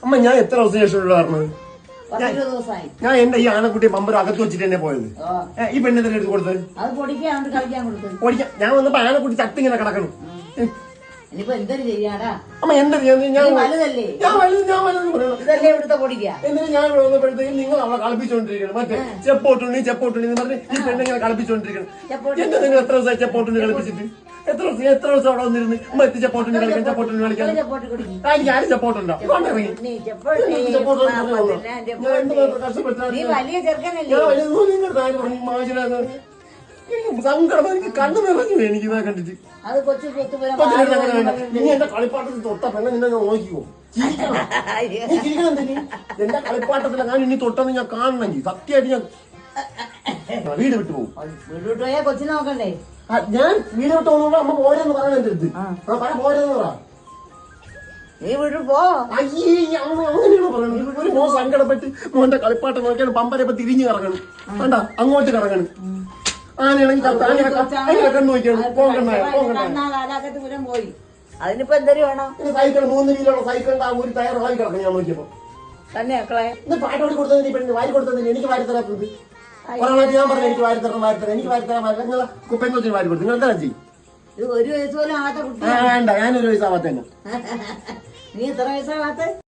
അമ്മ ഞാൻ എത്ര ദിവസം ശേഷം പറഞ്ഞത്? ഞാൻ എന്റെ ഈ ആനക്കുട്ടിയെ പമ്പർ അകത്ത് വെച്ചിട്ട് തന്നെ പോയത്. ഈ പെണ്ണിനെ എടുത്ത് കൊടുത്തത് പൊടിക്കാൻ. ഞാൻ വന്നപ്പോ ആനക്കുട്ടി ചത്തിങ്ങനെ കിടക്കണം. അമ്മ എന്താ ചെയ്യാൻ? ഞാൻ വന്നപ്പോഴത്തേക്കും നിങ്ങൾ അവളെ കളിപ്പിച്ചോണ്ടിരിക്കണം. മറ്റേ ചെപ്പോട്ടുണ്ണി എന്ന് പറഞ്ഞ് ഈ പെണ്ണിങ്ങനെ കളിപ്പിച്ചോണ്ടിരിക്കണം. എന്താ നിങ്ങൾ എത്ര ദിവസമായി ചെപ്പോട്ടുണ്ണി കളിപ്പിച്ചിട്ട്? എത്ര ദിവസം അവിടെ വന്നിരുന്ന് ചെപ്പോട്ടുണ്ണി കളിക്കാൻ എനിക്ക് ആരും ചെപ്പോട്ടുണ്ടോ? സങ്കടം എനിക്ക് കണ്ണു നിറഞ്ഞു. എനിക്കിതാ കണ്ടിട്ട് ഇനി എന്റെ കളിപ്പാട്ടത്തിൽ തൊട്ട പെണ്ണ നിന്നെ ഞാൻ നോക്കിക്കോ. എന്റെ കളിപ്പാട്ടത്തില ഞാൻ ഇനി തൊട്ടെന്ന് ഞാൻ കാണണമെങ്കിൽ സത്യമായിട്ട് ഞാൻ വീട് വിട്ടു പോകും. കൊച്ചിനെ നോക്കണ്ടേ? ഞാൻ വീട് വിട്ട് പോകുമ്പോ അമ്മ പോരെന്ന് പറയണ എന്റെ അടുത്ത്. പോരെന്ന് പറ. നീ വീട്ടിൽ പോ. അയ്യേ അങ്ങനെയാണോ പറയണത്? ഒരു മോൻ സങ്കടപ്പെട്ട് മോന്റെ കളിപ്പാട്ടം നോക്കിയാണ് പമ്പരപ്പ തിരിഞ്ഞു കറങ്ങണം. വേണ്ട അങ്ങോട്ട് കറങ്ങണം. ആനയാണെങ്കിൽ കണ്ണു നോക്കിയാണ് പോയി. അതിനിപ്പോ എന്തൊരു വേണം? സൈക്കിൾ 3 വീലുള്ള സൈക്കിളിന്റെ ആ ഒരു ടയർ വാരി കിടക്കണം. ഞാൻ നോക്കിയപ്പോ തന്നെ പാട്ടോടി കൊടുത്തതിന് പെണ്ണ് വാരി കൊടുത്തതിന് എനിക്ക് വാരി തരാത്തത്. ഞാൻ പറഞ്ഞു എനിക്ക് വാരി തരണം എനിക്ക് വാരി തരാൻ പാടില്ല. നിങ്ങൾ കുപ്പയെന്ന് വെച്ചാൽ വാരി കൊടുത്തു. നിങ്ങൾ എന്താ ചെയ്യും? ഒരു വയസ്സ് പോലും ആവാത്ത കുട്ടി വേണ്ട. ഞാനൊരു വയസ്സാവാത്ത തന്നെ. നീ എത്ര വയസ്സാവാത്ത?